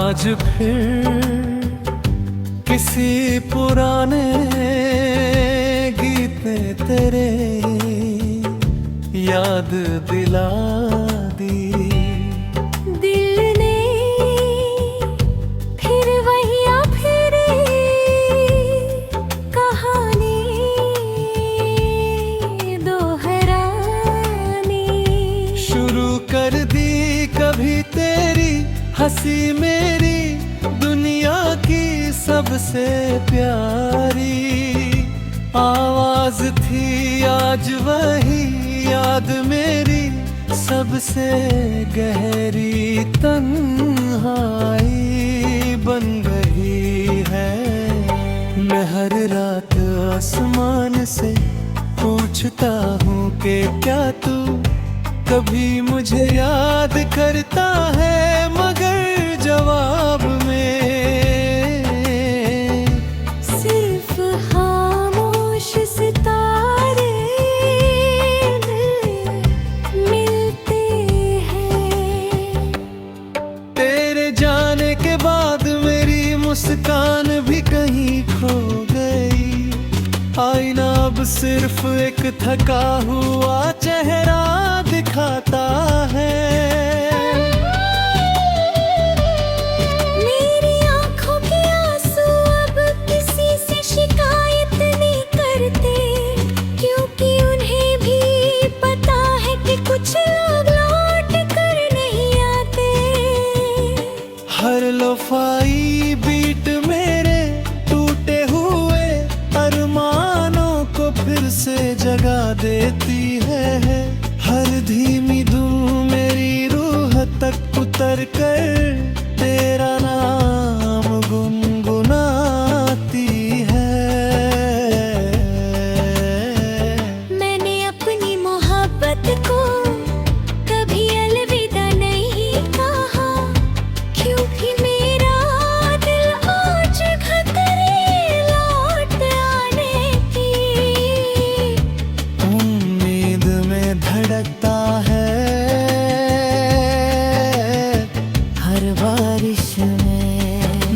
आज फिर किसी पुराने गीत ने तेरे याद दिला दी। दिल ने फिर वही फिरी कहानी दोहरानी शुरू कर दी कभी तेरी हंसी मेरी दुनिया की सबसे प्यारी आवाज थी आज वही याद मेरी सबसे गहरी तन्हाई बन गई है। मैं हर रात आसमान से पूछता हूँ कि क्या तू कभी मुझे याद करता है, मगर जवाब में सिर्फ खामोश सितारे मिलते हैं। तेरे जाने के बाद मेरी मुस्कान भी कहीं खो गई। आईना अब सिर्फ एक थका हुआ चेहरा दिखाता है। मेरी आंखों के आंसू अब किसी से शिकायत नहीं करते, क्योंकि उन्हें भी पता है कि कुछ लोग लौट कर नहीं आते। हर लोफाई बीट मेरे टूटे हुए अरमानों को फिर से जगा देती है। हर धीमी धूम मेरी रूह तक उतर कर तेरा नाम गुनगुनाती है। मैंने अपनी मोहब्बत को कभी अलविदा नहीं कहा, क्योंकि मेरा दिल आज खतरे लौट आने की उम्मीद में धड़कता है। हर बारिश में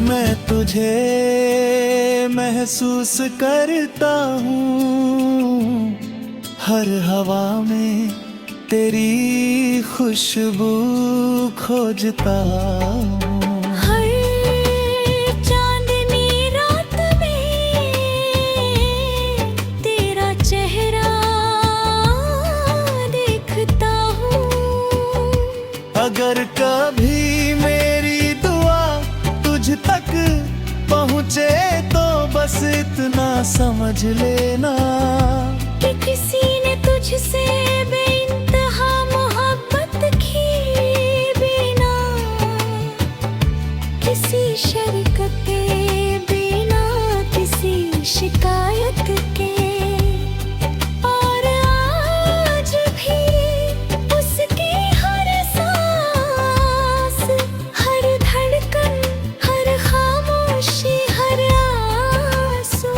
मैं तुझे महसूस करता हूँ, हर हवा में तेरी खुशबू खोजता हूँ। हर चांदनी रात में तेरा चेहरा देखता हूँ। अगर कभी मेरी दुआ तुझ तक पहुँचे तो बस इतना समझ लेना कि किसी ने तुझसे बेइंतहा मोहब्बत की बिना, किसी शर्त के बिना, किसी शिकायत के। और आज भी उसकी हर सांस, हर धड़कन, हर खामोशी, हर आंसू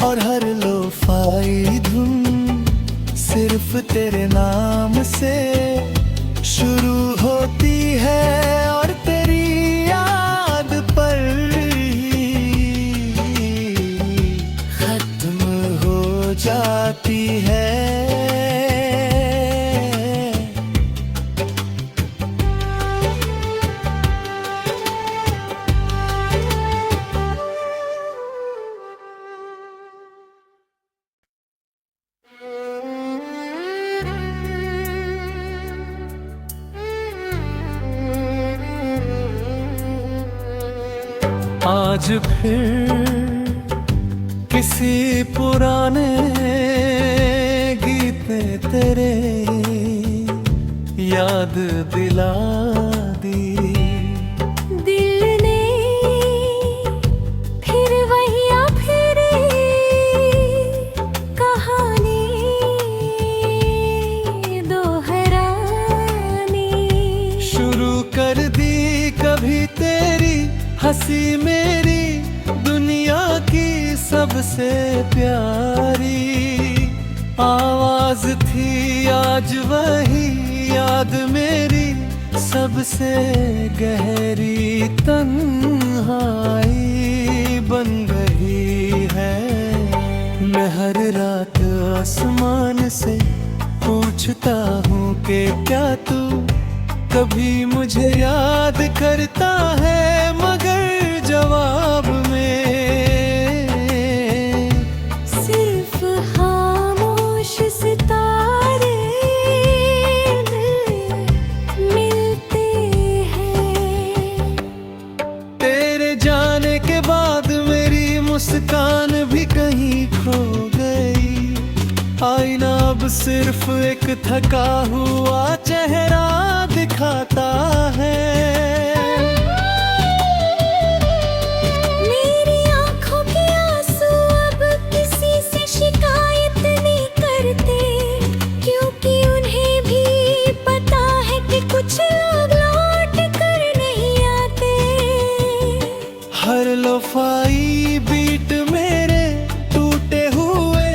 और हर लोफाई धुन सिर्फ तेरे नाम से शुरू होती है और तेरी याद पर खत्म हो जाती है। आज फिर किसी पुराने गीत ने तेरे याद दिला दी। दिल ने फिर वही फिरी कहानी दोहरानी शुरू कर दी कभी तेरी हंसी मेरी दुनिया की सबसे प्यारी आवाज थी आज वही याद मेरी सबसे गहरी तन्हाई बन गई है। मैं हर रात आसमान से पूछता हूँ कि क्या तू कभी मुझे याद करता है, मगर जवाब में सिर्फ खामोश सितारे मिलते हैं। तेरे जाने के बाद मेरी मुस्कान भी कहीं खो गई। आईना अब सिर्फ एक थका हुआ चेहरा दिखाता है। मेरी आंखों के आंसू अब किसी से शिकायत नहीं करते, क्योंकि उन्हें भी पता है कि कुछ लोग लौट कर नहीं आते। हर लोफाई बीट मेरे टूटे हुए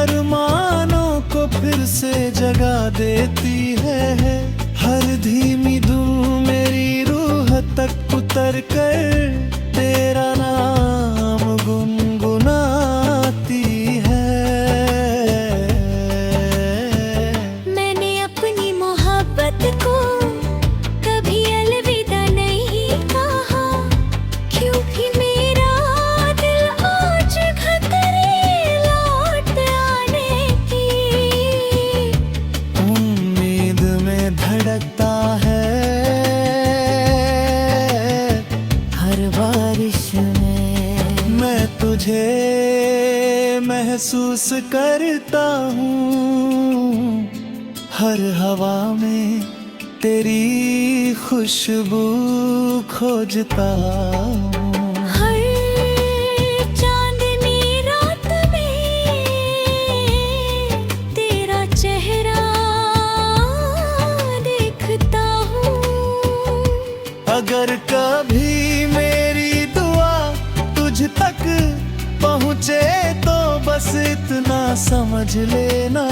अरमानों को फिर से जगा देती है। हर धीमी धूम मेरी रूह तक उतर कर तेरा नाम गुनगुनाती है। मैंने अपनी मोहब्बत को कभी अलविदा नहीं कहा, क्योंकि मेरा दिल आज खतरे लौट आने की उम्मीद में धड़कता है। हर बारिश में मैं तुझे महसूस करता हूँ, हर हवा में तेरी खुशबू खोजता हूँ। हर चांदनी रात में तेरा चेहरा देखता हूँ। अगर कभी मेरी दुआ तुझ तक पहुँचे तो बस इतना समझ लेना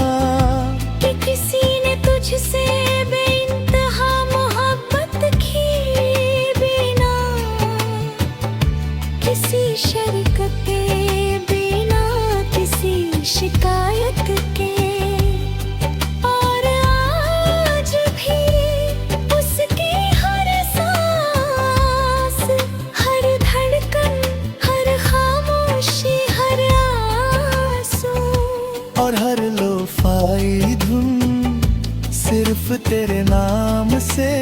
कि किसी ने तुझसे बेइंतहा मोहब्बत की, बिना किसी शर्त के, बिना किसी शिकायत के। और आज भी उसकी हर सांस, हर धड़कन, हर खामोशी, हर आंसू और हर लोफाई धुन सिर्फ तेरे नाम से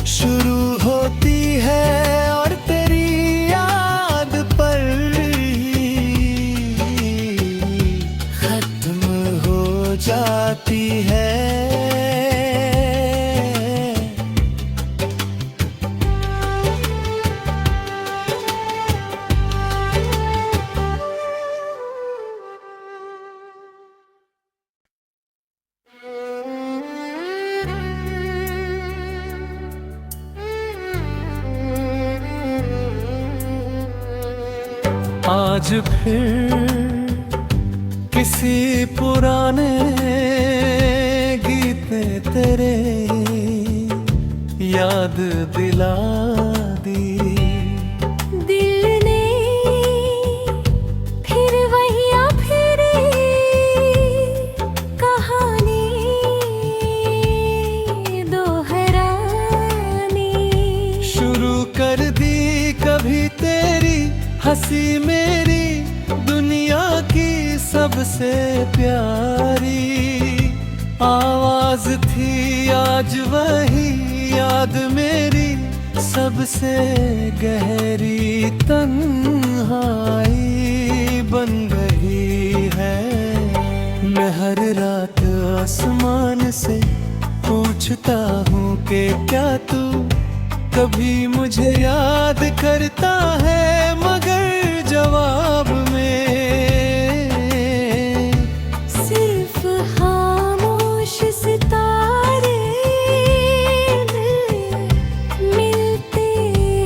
शुरू होती है और तेरी याद पर ही खत्म हो जाती है। आज फिर किसी पुराने गीते तेरे याद दिला दी। दिल ने फिर वही फिरी कहानी दोहरानी शुरू कर दी कभी तेरी हंसी मेरी दुनिया की सबसे प्यारी आवाज थी। आज वही याद मेरी सबसे गहरी तन्हाई बन गई है। मैं हर रात आसमान से पूछता हूँ कि क्या तू कभी मुझे याद करता है, मगर जवाब में सिर्फ खामोश सितारे मिलते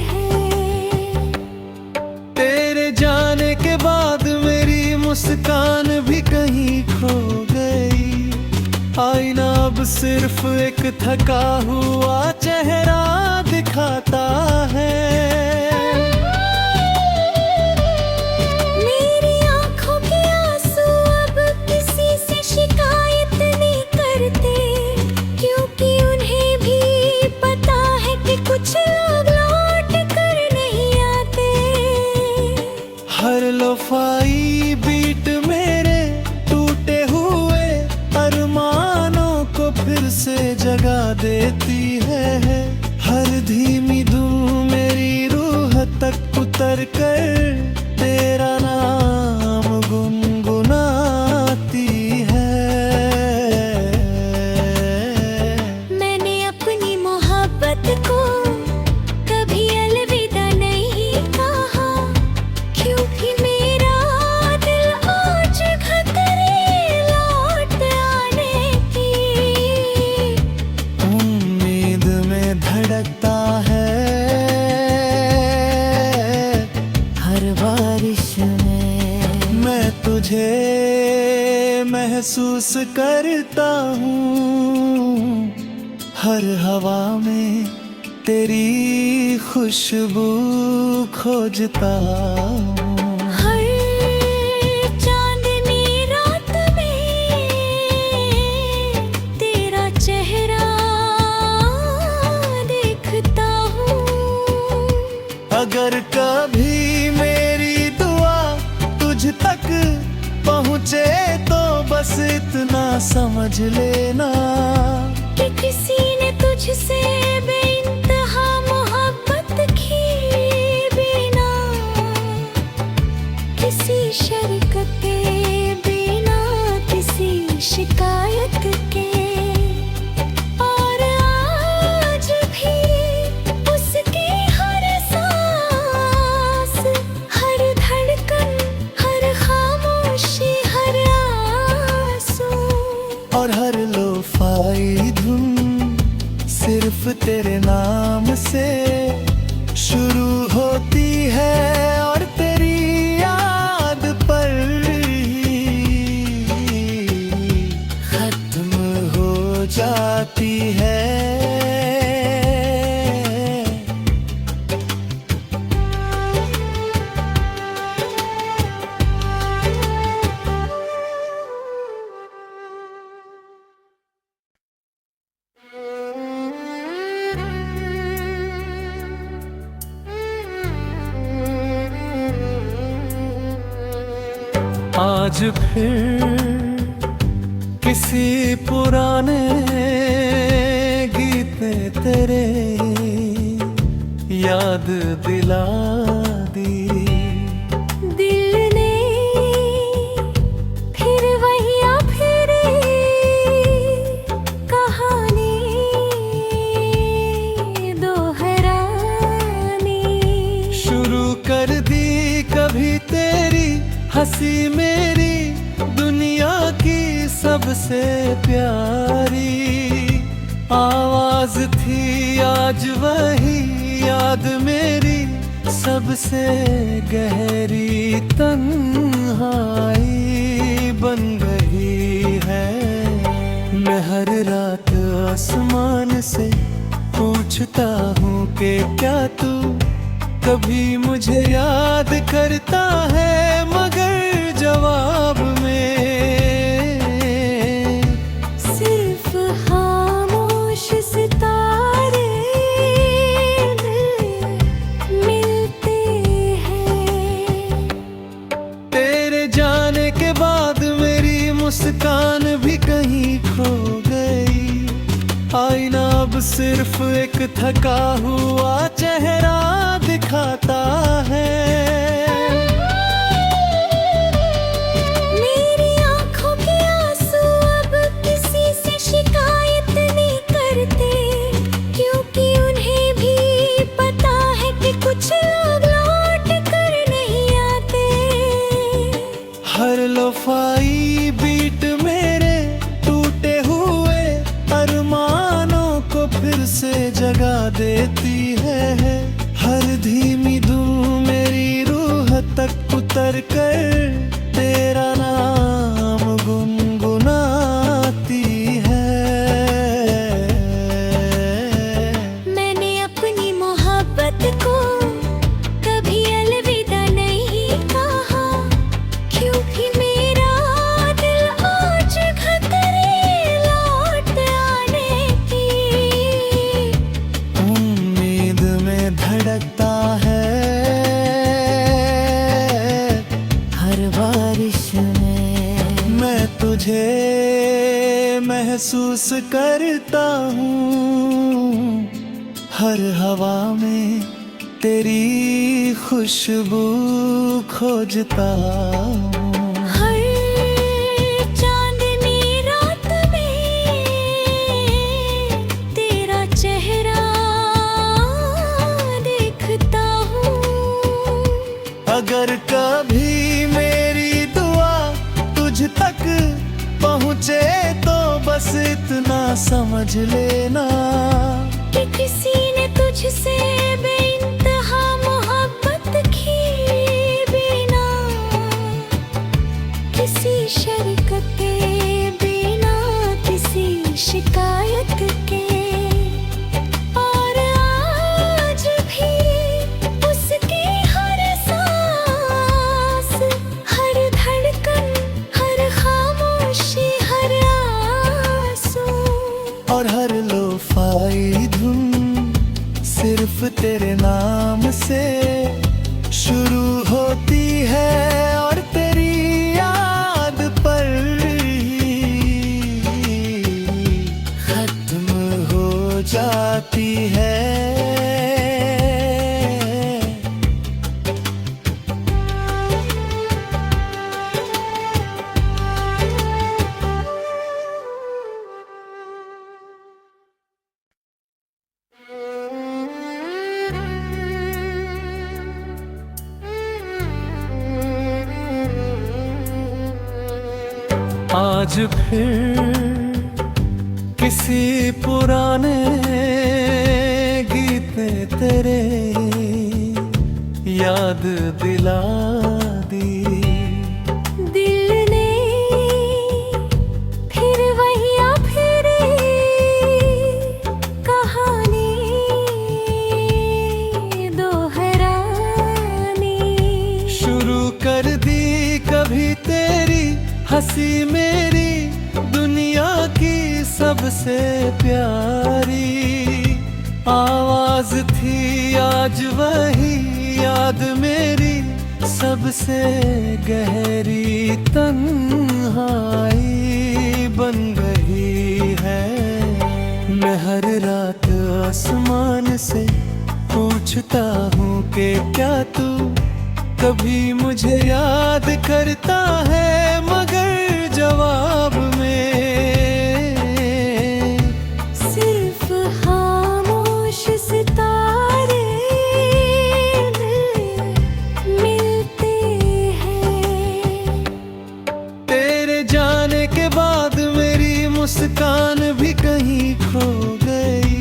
हैं। तेरे जाने के बाद मेरी मुस्कान भी कहीं खो गई। आईना अब सिर्फ एक थका हुआ चेहरा दिखाता है। मेरी आंखों के आंसू अब किसी से शिकायत नहीं करते, क्योंकि उन्हें भी पता है कि कुछ लोग लौट कर नहीं आते। हर लोफाई बीट मेरे टूटे हुए अरमानों को फिर से जगा देती है। हर धीमी धूम मेरी रूह तक उतर कर तेरा नाम गुनगुनाती है। मैंने अपनी मोहब्बत को कभी अलविदा नहीं कहा, क्योंकि मेरा दिल आज खतरे लौट आने की उम्मीद में धड़कता है। हर बारिश में मैं तुझे महसूस करता हूँ, हर हवा में तेरी खुशबू खोजता हूँ। हर चांदनी रात में तेरा चेहरा देखता हूँ। अगर कभी मेरी दुआ तुझ तक पहुँचे तो बस इतना समझ लेना कि किसी ने तुझसे बेइंतहा मोहब्बत की, बिना किसी शर्त के, बिना किसी शिकायत के। और आज भी उसकी हर सांस, हर धड़कन, हर खामोशी, हर आंसू और हर लोफाई धुन सिर्फ तेरे नाम से शुरू होती है और तेरी याद पर ही खत्म हो जाती है। आज फिर किसी पुराने गीते तेरे याद दिला दी। दिल ने फिर वही फिरी कहानी दोहरानी शुरू कर दी कभी तेरी हंसी मेरी दुनिया की सबसे प्यारी आवाज थी। आज वही याद मेरी सबसे गहरी तन्हाई बन गई है। मैं हर रात आसमान से पूछता हूँ कि क्या तू कभी मुझे याद करता है, मगर जवाब में सिर्फ खामोश सितारे मिलते हैं। तेरे जाने के बाद मेरी मुस्कान भी कहीं खो गई। आईना अब सिर्फ एक थका हुआ चेहरा दिखाता है। मेरी आंखों के आंसू अब किसी से शिकायत नहीं करते, क्योंकि उन्हें भी पता है कि कुछ लोग लौट कर नहीं आते। हर लोफाई बीट मेरे टूटे हुए अरमानों को फिर से जगा देती है। हर धीमी धूम मेरी रूह तक उतर कर तेरा नाम गुनगुनाती है। बारिश में मैं तुझे महसूस करता हूँ, हर हवा में तेरी खुशबू खोजता हूँ। हर चांदनी रात में तेरा चेहरा देखता हूँ। अगर कभी मेरी दुआ तुझ तक पहुँचे तो बस इतना समझ लेना कि किसी ने तुझसे बेइंतहा मोहब्बत की, बिना किसी शर्कत के, बिना किसी शिकायत के। और आज भी उसकी हर सांस, हर धड़कन, हर खामोशी, हर आंसू और हर लोफाई धुन सिर्फ तेरे नाम से शुरू होती है और तेरी याद पर खत्म हो जाती है। आज फिर किसी पुराने गीत तेरे याद दिला दी। दिल ने फिर वही फिरी कहानी दोहरानी शुरू कर दी कभी तेरी हंसी मेरी दुनिया की सबसे प्यारी आवाज थी, आज वही याद मेरी सबसे गहरी तन्हाई बन गई है। मैं हर रात आसमान से पूछता हूँ कि क्या तू कभी मुझे याद करता है, मगर जवाब में सिर्फ खामोश सितारे मिलते हैं। तेरे जाने के बाद मेरी मुस्कान भी कहीं खो गई।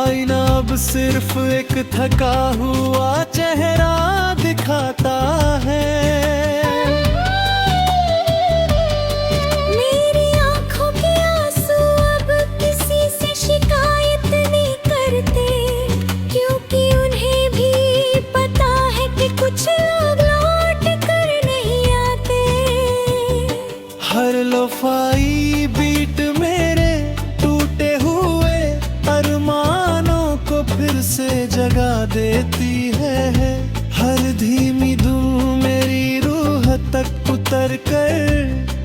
आईना अब सिर्फ एक थका हुआ चेहरा दिखाता है। मेरी आंखों के आंसू अब किसी से शिकायत नहीं करते, क्योंकि उन्हें भी पता है कि कुछ लोग लौट कर नहीं आते। हर लोफाई बीट मेरे टूटे हुए अरमानों को फिर से जगा देती है। हर धीमी धूम मेरी रूह तक उतर कर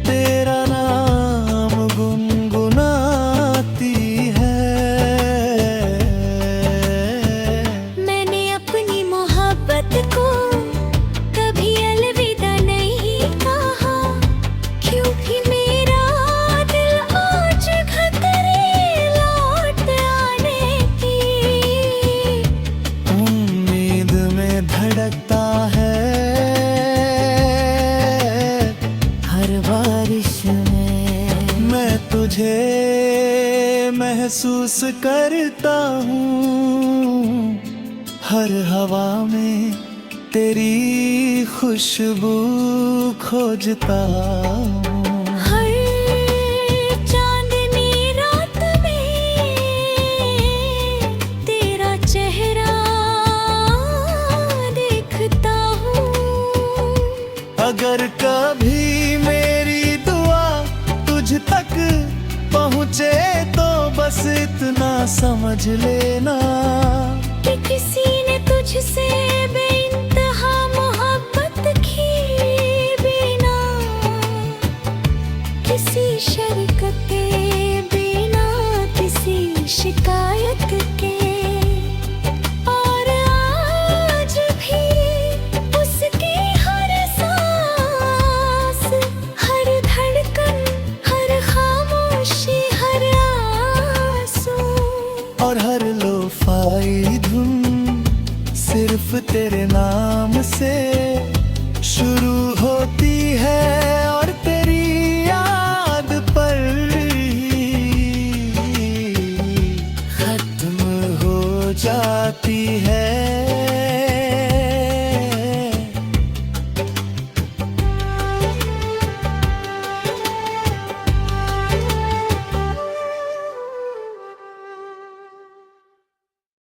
तेरा नाम गुनगुनाती है। मैंने अपनी मोहब्बत को कभी अलविदा नहीं कहा, क्योंकि मेरा दिल आज खतरे लौट आने की उम्मीद में धड़कता है। हर बारिश में मैं तुझे महसूस करता हूँ, हर हवा में तेरी खुशबू खोजता हूँ। हर चांदनी रात में तेरा चेहरा देखता हूँ। अगर कभी मेरी दुआ तुझ तक पहुँचे तो बस इतना समझ लेना कि किसी ने तुझसे बेइंतहा मोहब्बत की, जाती है।